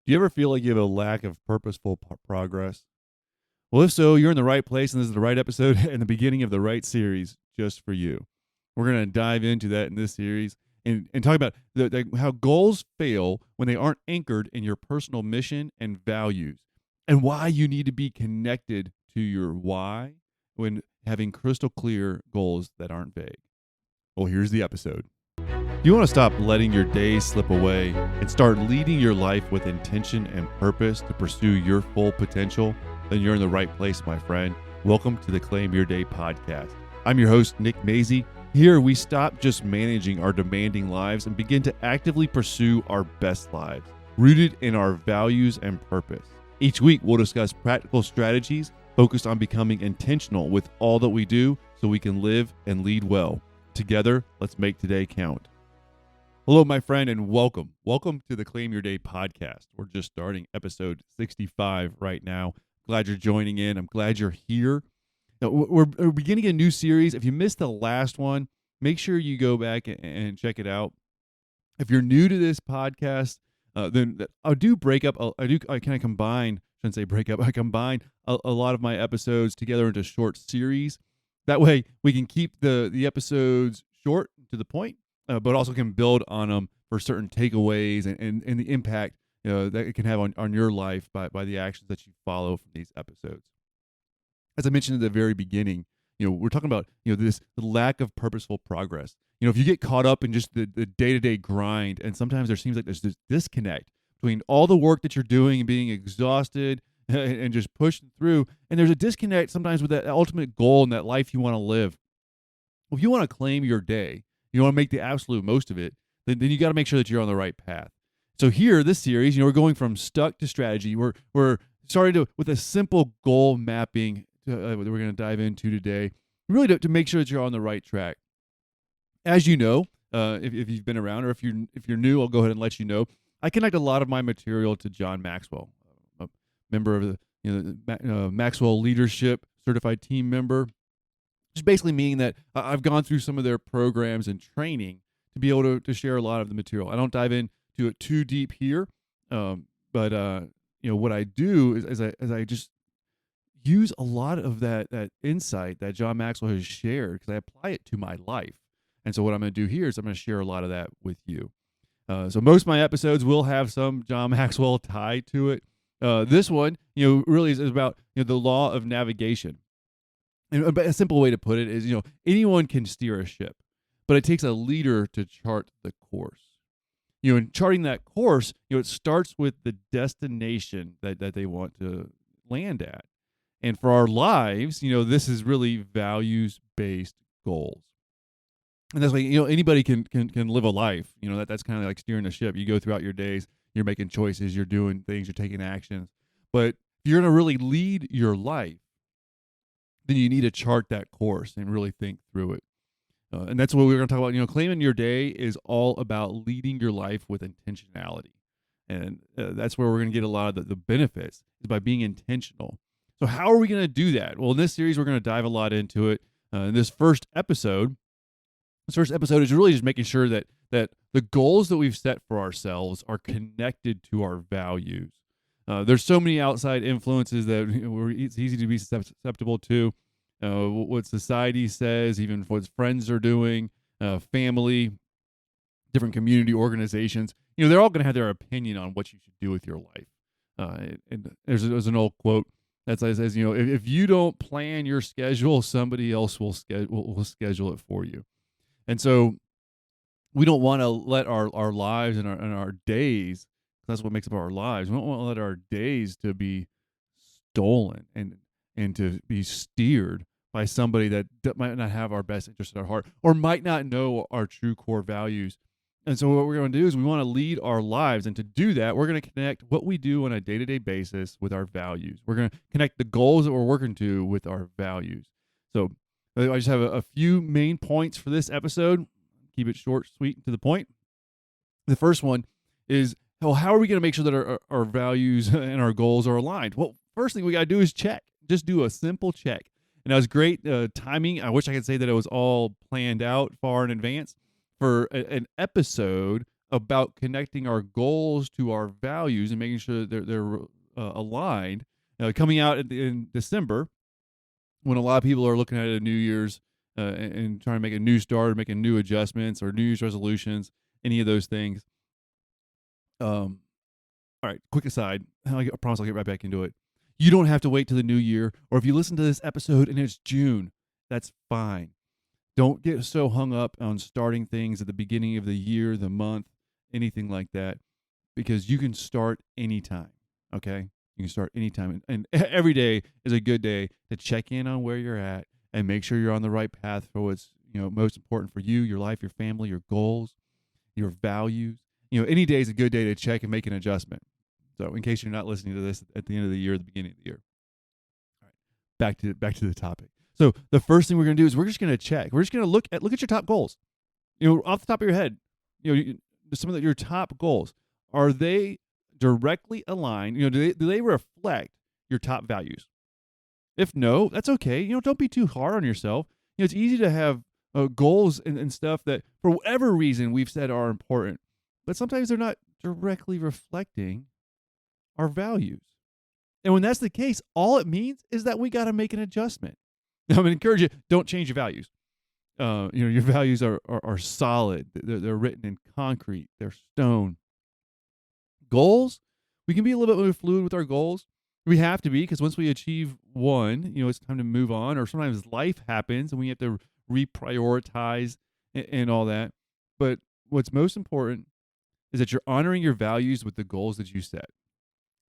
Do you ever feel like you have a lack of purposeful progress? Well, if so, you're in the right place, and this is the right episode and the beginning of the right series just for you. We're going to dive into that in this series and talk about how goals fail when they aren't anchored in your personal mission and values, and why you need to be connected to your why when having crystal clear goals that aren't vague. Well, here's the episode. Do you want to stop letting your days slip away and start leading your life with intention and purpose to pursue your full potential? Then you're in the right place, my friend. Welcome to the Claim Your Day podcast. I'm your host, Nick Mazey. Here, we stop just managing our demanding lives and begin to actively pursue our best lives, rooted in our values and purpose. Each week, we'll discuss practical strategies focused on becoming intentional with all that we do so we can live and lead well. Together, let's make today count. Hello, my friend, and welcome. Welcome to the Claim Your Day podcast. We're just starting episode 65 right now. Glad you're joining in. I'm glad you're here. Now, we're beginning a new series. If you missed the last one, make sure you go back and check it out. If you're new to this podcast, then I do break up. I kind of combine. Shouldn't say break up. I combine a lot of my episodes together into short series. That way, we can keep the episodes short to the point. But also can build on them for certain takeaways and the impact that it can have on your life by the actions that you follow from these episodes. As I mentioned at the very beginning, we're talking about the lack of purposeful progress. If you get caught up in just the day-to-day grind, and sometimes there seems like there's this disconnect between all the work that you're doing and being exhausted and just pushing through, and there's a disconnect sometimes with that ultimate goal and that life you want to live. Well, if you want to claim your day, you want to make the absolute most of it, then you got to make sure that you're on the right path. So here, this series, we're going from stuck to strategy. We're starting with a simple goal mapping that we're going to dive into today, really to make sure that you're on the right track. As you know, if you've been around, or if you're new, I'll go ahead and let you know. I connect a lot of my material to John Maxwell, a member of the Maxwell Leadership Certified Team member. Just basically meaning that I've gone through some of their programs and training to be able to share a lot of the material. I don't dive into it too deep here, but what I do is I just use a lot of that insight that John Maxwell has shared because I apply it to my life. And so what I'm going to do here is I'm going to share a lot of that with you. So most of my episodes will have some John Maxwell tied to it. This one, really is about the law of navigation. And a simple way to put it is, anyone can steer a ship, but it takes a leader to chart the course. In charting that course, it starts with the destination that they want to land at. And for our lives, this is really values-based goals. And that's why, anybody can live a life. That's kind of like steering a ship. You go throughout your days, you're making choices, you're doing things, you're taking actions. But if you're going to really lead your life, then you need to chart that course and really think through it. And that's what we're going to talk about. Claiming your day is all about leading your life with intentionality. And that's where we're going to get a lot of the benefits, is by being intentional. So how are we going to do that? Well, in this series, we're going to dive a lot into it. In this first episode is really just making sure that the goals that we've set for ourselves are connected to our values. There's so many outside influences that it's easy to be susceptible to. What society says, even what friends are doing, family, different community organizations. They're all going to have their opinion on what you should do with your life. And there's an old quote that says, if you don't plan your schedule, somebody else will schedule it for you. And so we don't want to let our lives and our days. That's what makes up our lives. We don't want to let our days to be stolen and to be steered by somebody that might not have our best interest at our heart, or might not know our true core values. And so what we're going to do is we want to lead our lives. And to do that, we're going to connect what we do on a day-to-day basis with our values. We're going to connect the goals that we're working to with our values. So I just have a few main points for this episode. Keep it short, sweet, and to the point. The first one is, how are we going to make sure that our values and our goals are aligned? Well, first thing we got to do is check. Just do a simple check. And that was great timing. I wish I could say that it was all planned out far in advance for an episode about connecting our goals to our values and making sure they're aligned. Coming out in December, when a lot of people are looking at a New Year's and trying to make a new start, making new adjustments or New Year's resolutions, any of those things. All right, quick aside. I promise I'll get right back into it. You don't have to wait till the new year, or if you listen to this episode and it's June, that's fine. Don't get so hung up on starting things at the beginning of the year, the month, anything like that, because you can start anytime. Okay? You can start anytime. And every day is a good day to check in on where you're at and make sure you're on the right path for what's, most important for you, your life, your family, your goals, your values. Any day is a good day to check and make an adjustment. So in case you're not listening to this at the end of the year, the beginning of the year. All right. Back to the topic. So the first thing we're going to do is we're just going to check. We're just going to look at your top goals. Off the top of your head, some of your top goals, are they directly aligned? Do they reflect your top values? If no, that's okay. Don't be too hard on yourself. It's easy to have goals and stuff that for whatever reason we've said are important, but sometimes they're not directly reflecting our values. And when that's the case, all it means is that we got to make an adjustment. I'm going to encourage you, don't change your values. Your values are solid. They're written in concrete. They're stone. Goals, we can be a little bit more fluid with our goals. We have to be, because once we achieve one, it's time to move on, or sometimes life happens and we have to reprioritize and all that. But what's most important is that you're honoring your values with the goals that you set.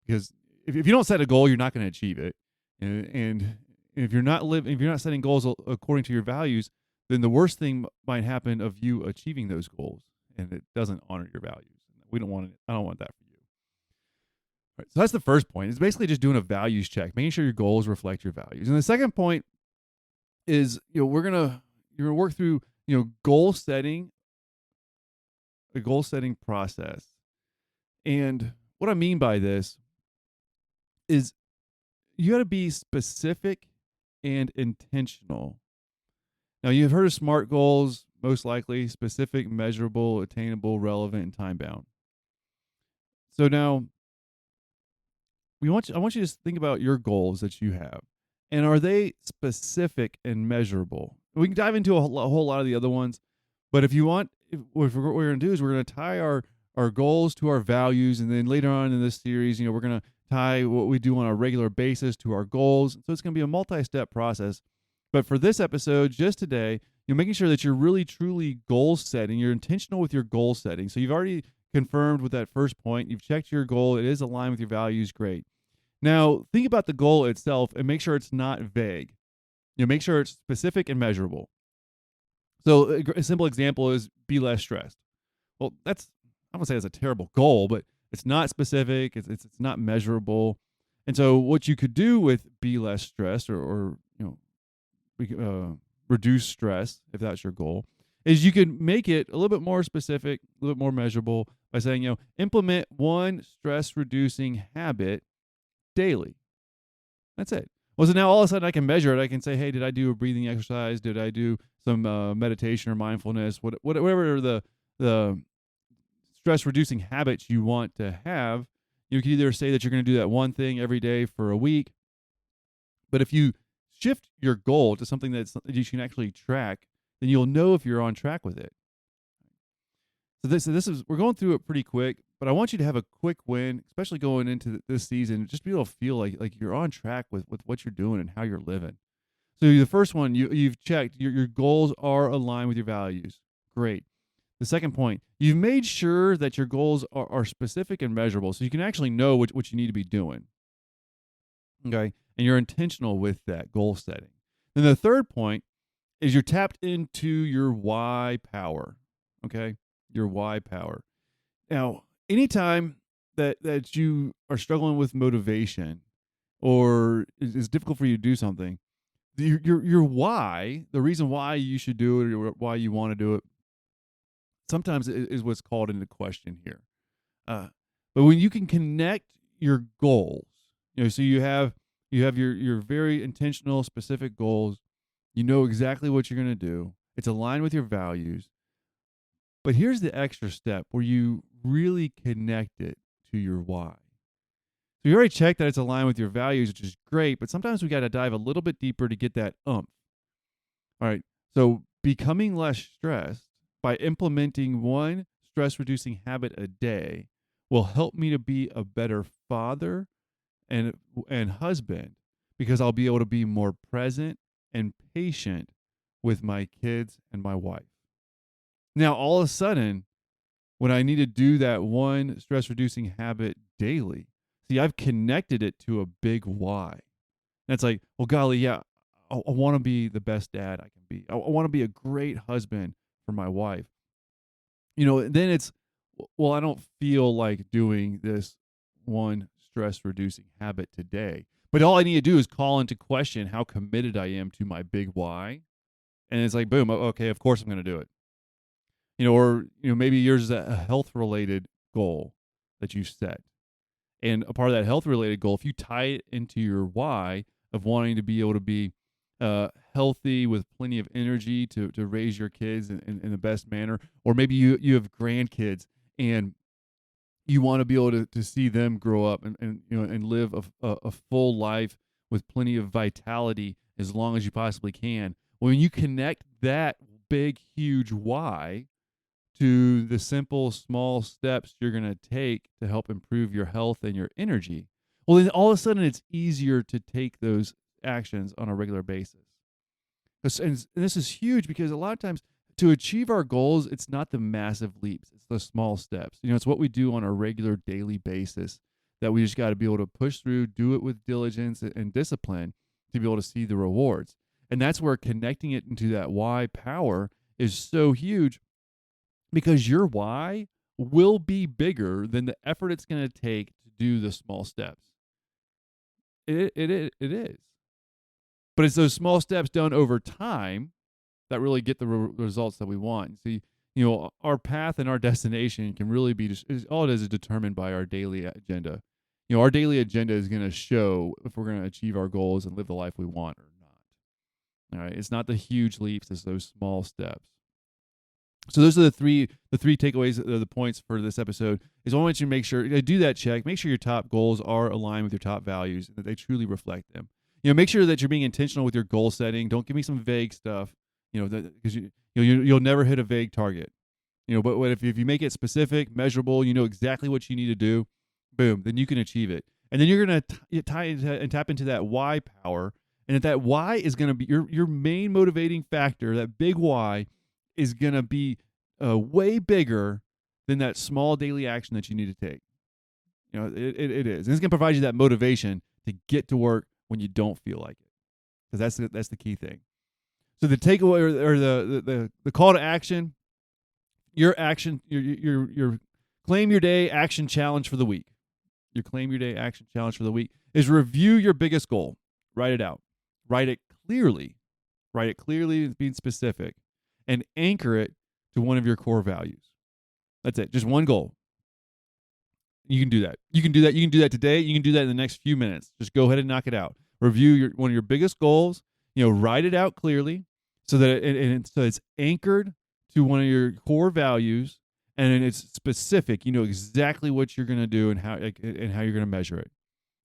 Because if you don't set a goal, you're not going to achieve it. And if you're not setting goals according to your values, then the worst thing might happen of you achieving those goals, and it doesn't honor your values. We don't want it. I don't want that for you. All right, so that's the first point. It's basically just doing a values check, making sure your goals reflect your values. And the second point is, you're gonna work through goal setting, a goal setting process. And what I mean by this is you got to be specific and intentional. Now, you've heard of SMART goals, most likely: specific, measurable, attainable, relevant, and time bound. So now, I want you to think about your goals that you have, and are they specific and measurable? We can dive into a whole lot of the other ones, but what we're going to do is we're going to tie our goals to our values, and then later on in this series, we're going to tie what we do on a regular basis to our goals. So it's going to be a multi-step process. But for this episode, just today, you're making sure that you're really truly goal setting. You're intentional with your goal setting. So you've already confirmed with that first point. You've checked your goal. It is aligned with your values. Great. Now, think about the goal itself and make sure it's not vague. Make sure it's specific and measurable. So a simple example is be less stressed. Well, I don't say it's a terrible goal, but it's not specific. It's not measurable. And so what you could do with be less stressed or reduce stress, if that's your goal, is you could make it a little bit more specific, a little bit more measurable by saying, implement one stress reducing habit daily. That's it. Well, so now all of a sudden I can measure it. I can say, hey, did I do a breathing exercise? Did I do some meditation or mindfulness? Whatever the stress reducing habits you want to have, you can either say that you're going to do that one thing every day for a week. But if you shift your goal to something that you can actually track, then you'll know if you're on track with it. So we're going through it pretty quick, but I want you to have a quick win, especially going into this season. Just be able to feel like you're on track with what you're doing and how you're living. So the first one, you've checked your goals are aligned with your values. Great. The second point, you've made sure that your goals are specific and measurable, so you can actually know what you need to be doing. Okay, and you're intentional with that goal setting. Then the third point is you're tapped into your why power. Okay, your why power. Now, anytime that you are struggling with motivation or it's difficult for you to do something, your why, the reason why you should do it or why you want to do it, sometimes is what's called into question here. But when you can connect your goals, so you have your very intentional, specific goals, you know exactly what you're going to do. It's aligned with your values. But here's the extra step where you really connect it to your why. So you already checked that it's aligned with your values, which is great, but sometimes we got to dive a little bit deeper to get that All right. So becoming less stressed by implementing one stress reducing habit a day will help me to be a better father and husband because I'll be able to be more present and patient with my kids and my wife. Now, all of a sudden, when I need to do that one stress reducing habit daily, see, I've connected it to a big why. And it's like, well, golly, yeah, I want to be the best dad I can be. I want to be a great husband for my wife. Then it's, well, I don't feel like doing this one stress reducing habit today. But all I need to do is call into question how committed I am to my big why. And it's like, boom, okay, of course I'm going to do it. Or maybe yours is a health related goal that you set. And a part of that health related goal, if you tie it into your why of wanting to be able to be healthy with plenty of energy to raise your kids in the best manner, or maybe you have grandkids and you want to be able to see them grow up and live a full life with plenty of vitality as long as you possibly can. When you connect that big, huge why to the simple, small steps you're going to take to help improve your health and your energy, well, then all of a sudden it's easier to take those actions on a regular basis. And this is huge because a lot of times to achieve our goals, it's not the massive leaps, it's the small steps. It's what we do on a regular daily basis that we just got to be able to push through, do it with diligence and discipline to be able to see the rewards. And that's where connecting it into that why power is so huge, because your why will be bigger than the effort it's going to take to do the small steps. It is. But it's those small steps done over time that really get the results that we want. See, our path and our destination can really be all it is determined by our daily agenda. Our daily agenda is going to show if we're going to achieve our goals and live the life we want or not. All right. It's not the huge leaps, it's those small steps. So those are the three takeaways, the points for this episode. Is I want you to make sure do that check. Make sure your top goals are aligned with your top values and that they truly reflect them. Make sure that you're being intentional with your goal setting. Don't give me some vague stuff. Because you'll never hit a vague target. But if you make it specific, measurable, you know exactly what you need to do, boom, then you can achieve it. And then you're gonna tie and tap into that why power, and that why is gonna be your main motivating factor. That big why is going to be way bigger than that small daily action that you need to take. It is. And it's going to provide you that motivation to get to work when you don't feel like it, because that's the key thing. So the takeaway or the call to action, your claim your day action challenge for the week. Your claim your day action challenge for the week is review your biggest goal. Write it out. Write it clearly. Being specific. And anchor it to one of your core values. That's it. Just one goal. You can do that. You can do that today. You can do that in the next few minutes. Just go ahead and knock it out. Review one of your biggest goals. Write it out clearly so that it's anchored to one of your core values, and it's specific. You know exactly what you're going to do and how you're going to measure it.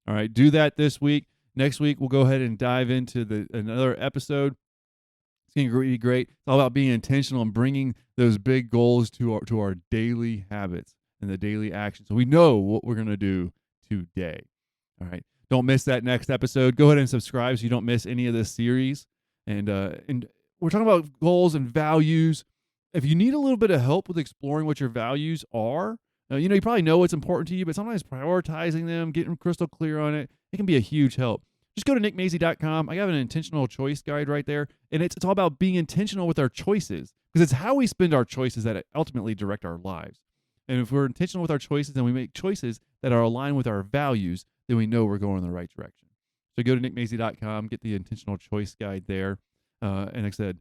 All right. Do that this week. Next week we'll go ahead and dive into another episode. It's going to be great. It's all about being intentional and bringing those big goals to our daily habits and the daily actions. So we know what we're going to do today. All right. Don't miss that next episode. Go ahead and subscribe so you don't miss any of this series. And we're talking about goals and values. If you need a little bit of help with exploring what your values are, you probably know what's important to you, but sometimes prioritizing them, getting crystal clear on it, it can be a huge help. Just go to nickmazy.com. I have an intentional choice guide right there. And it's all about being intentional with our choices, because it's how we spend our choices that ultimately direct our lives. And if we're intentional with our choices and we make choices that are aligned with our values, then we know we're going in the right direction. So go to nickmazy.com, get the intentional choice guide there. And like I said,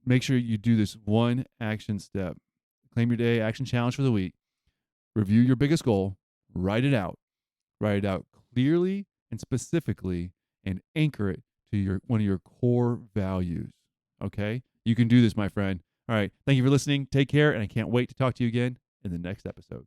make sure you do this one action step. Claim your day action challenge for the week. Review your biggest goal. Write it out. Write it out clearly and specifically, and anchor it to one of your core values. Okay? You can do this, my friend. All right. Thank you for listening. Take care, and I can't wait to talk to you again in the next episode.